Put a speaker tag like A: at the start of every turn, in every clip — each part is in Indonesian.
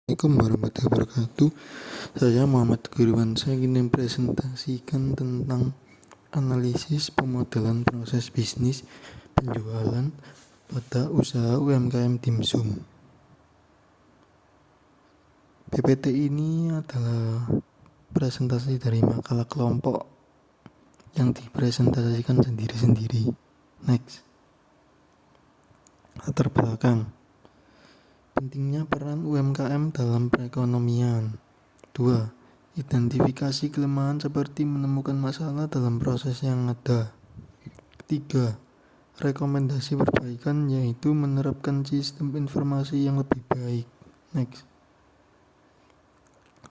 A: Assalamualaikum warahmatullahi wabarakatuh. Saya Muhammad Gurwan. Saya ingin mempresentasikan tentang analisis pemodelan proses bisnis penjualan pada usaha UMKM dimsum. PPT ini adalah presentasi dari makalah kelompok yang dipresentasikan sendiri-sendiri. Next. Latar belakang. Pentingnya peran UMKM dalam perekonomian. 2. Identifikasi kelemahan seperti menemukan masalah dalam proses yang ada. 3. Rekomendasi perbaikan yaitu menerapkan sistem informasi yang lebih baik. Next.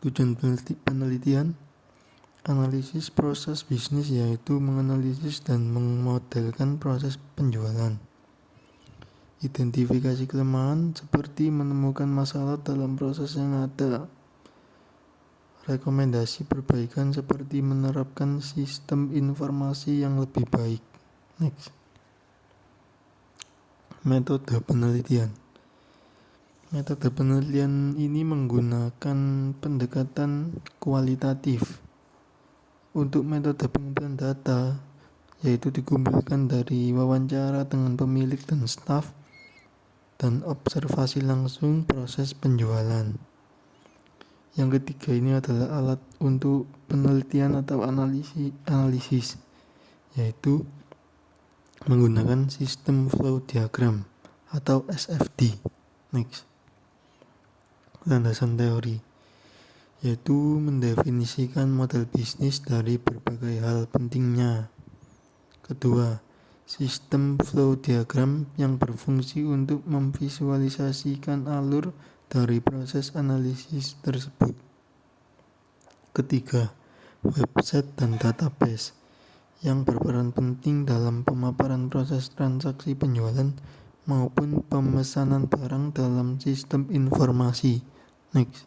A: Tujuan penelitian. Analisis proses bisnis yaitu menganalisis dan memodelkan proses penjualan. Identifikasi kelemahan seperti menemukan masalah dalam proses yang ada. Rekomendasi perbaikan seperti menerapkan sistem informasi yang lebih baik. Next. Metode penelitian. Metode penelitian ini menggunakan pendekatan kualitatif. Untuk metode pengumpulan data, yaitu dikumpulkan dari wawancara dengan pemilik dan staf, dan observasi langsung proses penjualan. Yang ketiga ini adalah alat untuk penelitian atau analisis, yaitu menggunakan sistem flow diagram atau SFD. Next. Landasan teori, yaitu mendefinisikan model bisnis dari berbagai hal pentingnya. Kedua, sistem flow diagram yang berfungsi untuk memvisualisasikan alur dari proses analisis tersebut. Ketiga, website dan database yang berperan penting dalam pemaparan proses transaksi penjualan maupun pemesanan barang dalam sistem informasi. Next.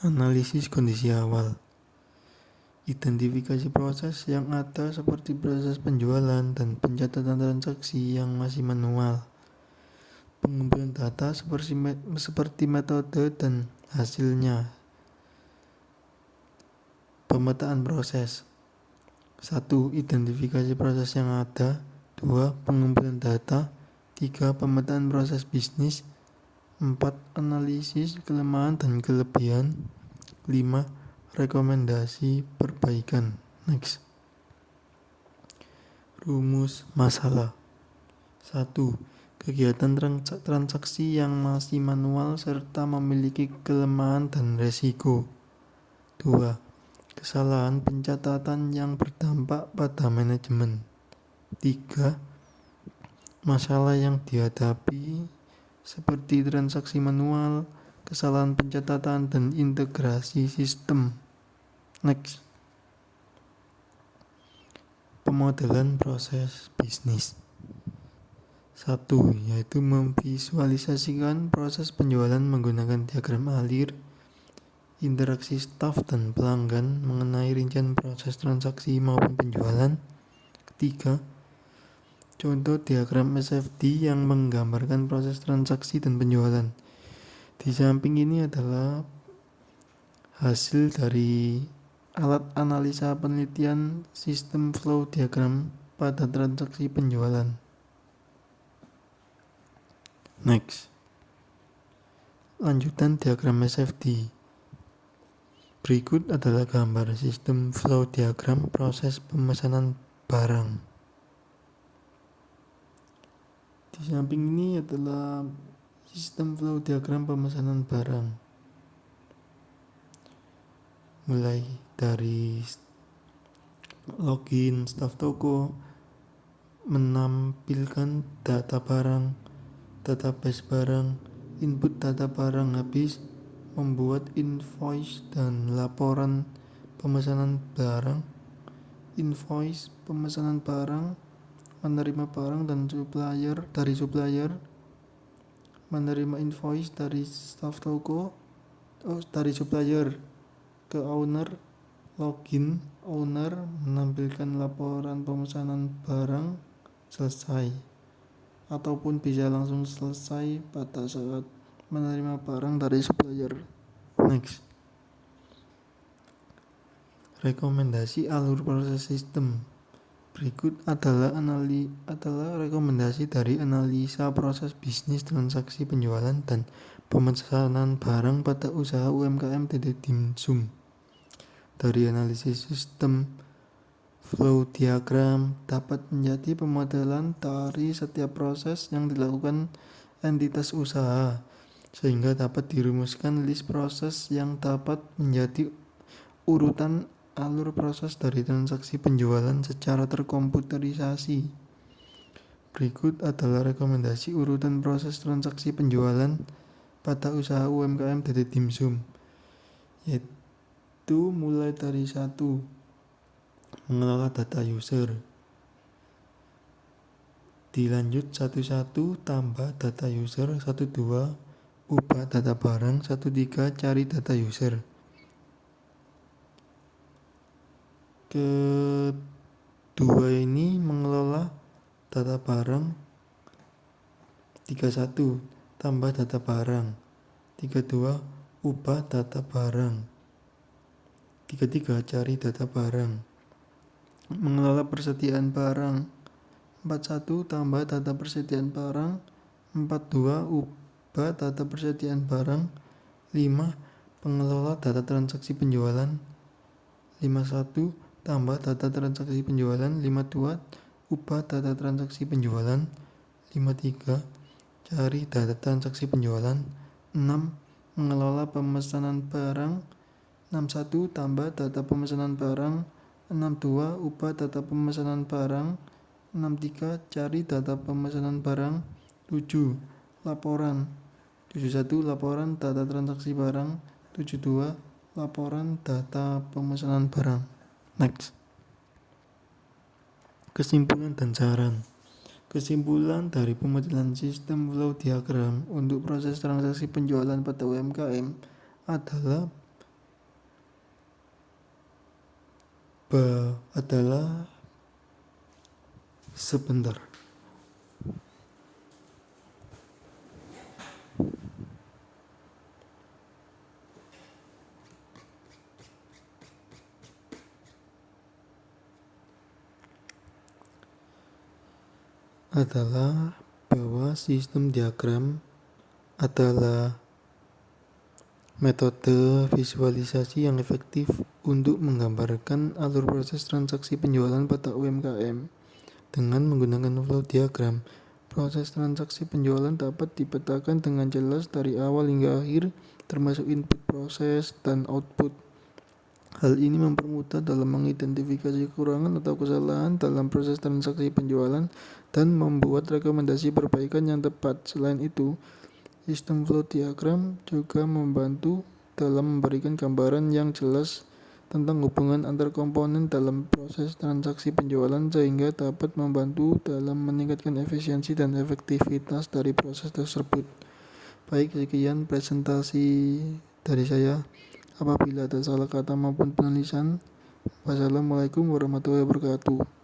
A: Analisis kondisi awal. Identifikasi proses yang ada seperti proses penjualan dan pencatatan transaksi yang masih manual. Pengumpulan data seperti metode dan hasilnya. Pemetaan proses. 1. Identifikasi proses yang ada. 2. Pengumpulan data. 3. Pemetaan proses bisnis. 4. Analisis kelemahan dan kelebihan. 5. Rekomendasi perbaikan. Next. Rumus masalah. 1. Kegiatan transaksi yang masih manual serta memiliki kelemahan dan resiko. 2. Kesalahan pencatatan yang berdampak pada manajemen. 3. Masalah yang dihadapi seperti transaksi manual, kesalahan pencatatan, dan integrasi sistem. Next. Pemodelan proses bisnis. 1. Yaitu memvisualisasikan proses penjualan menggunakan diagram alir, interaksi staf dan pelanggan mengenai rincian proses transaksi maupun penjualan. Ketiga, contoh diagram SFD yang menggambarkan proses transaksi dan penjualan. Di samping ini adalah hasil dari alat analisa penelitian sistem flow diagram pada transaksi penjualan. Next. Lanjutan diagram SFD. Berikut adalah gambar sistem flow diagram proses pemesanan barang. Di samping ini adalah sistem flow diagram pemesanan barang. Mulai dari login staf toko, menampilkan data barang, database barang, input data barang habis, membuat invoice dan laporan pemesanan barang, invoice pemesanan barang, menerima barang dan supplier, menerima invoice dari staf toko, dari supplier ke owner, login owner, menampilkan laporan pemesanan barang, selesai. Ataupun bisa langsung selesai pada saat menerima barang dari supplier. Next. Rekomendasi alur proses sistem. Berikut adalah rekomendasi dari analisa proses bisnis transaksi penjualan dan pemesanan barang pada usaha UMKM TD Dimsum. Dari analisis sistem flow diagram dapat menjadi pemodelan dari setiap proses yang dilakukan entitas usaha, sehingga dapat dirumuskan list proses yang dapat menjadi urutan alur proses dari transaksi penjualan secara terkomputerisasi. Berikut adalah rekomendasi urutan proses transaksi penjualan pada usaha UMKM TD Dimsum, yaitu mulai dari 1. Mengelola data user. Dilanjut 11 tambah data user, 12 ubah data barang, 13 cari data user. Kedua ini mengelola data barang. 31 tambah data barang, 32 ubah data barang, 33 cari data barang. Mengelola persediaan barang. 41 tambah data persediaan barang, 42 ubah data persediaan barang, 5 pengelola data transaksi penjualan, 51 tambah data transaksi penjualan, 52 ubah data transaksi penjualan, 53 cari data transaksi penjualan, 6 mengelola pemesanan barang, 61 tambah data pemesanan barang, 62 ubah data pemesanan barang, 63 cari data pemesanan barang, 7 laporan, 71 laporan data transaksi barang, 72 laporan data pemesanan barang. Next. Kesimpulan dan saran. Kesimpulan dari pemodelan sistem flow diagram untuk proses transaksi penjualan pada UMKM adalah sebentar. Adalah bahwa sistem diagram adalah metode visualisasi yang efektif untuk menggambarkan alur proses transaksi penjualan pada UMKM. Dengan menggunakan flow diagram, proses transaksi penjualan dapat dipetakan dengan jelas dari awal hingga akhir, termasuk input proses dan output. Hal ini mempermudah dalam mengidentifikasi kekurangan atau kesalahan dalam proses transaksi penjualan dan membuat rekomendasi perbaikan yang tepat. Selain itu, sistem flow diagram juga membantu dalam memberikan gambaran yang jelas tentang hubungan antar komponen dalam proses transaksi penjualan, sehingga dapat membantu dalam meningkatkan efisiensi dan efektivitas dari proses tersebut. Baik, sekian presentasi dari saya. Apabila ada salah kata maupun penulisan, wassalamualaikum warahmatullahi wabarakatuh.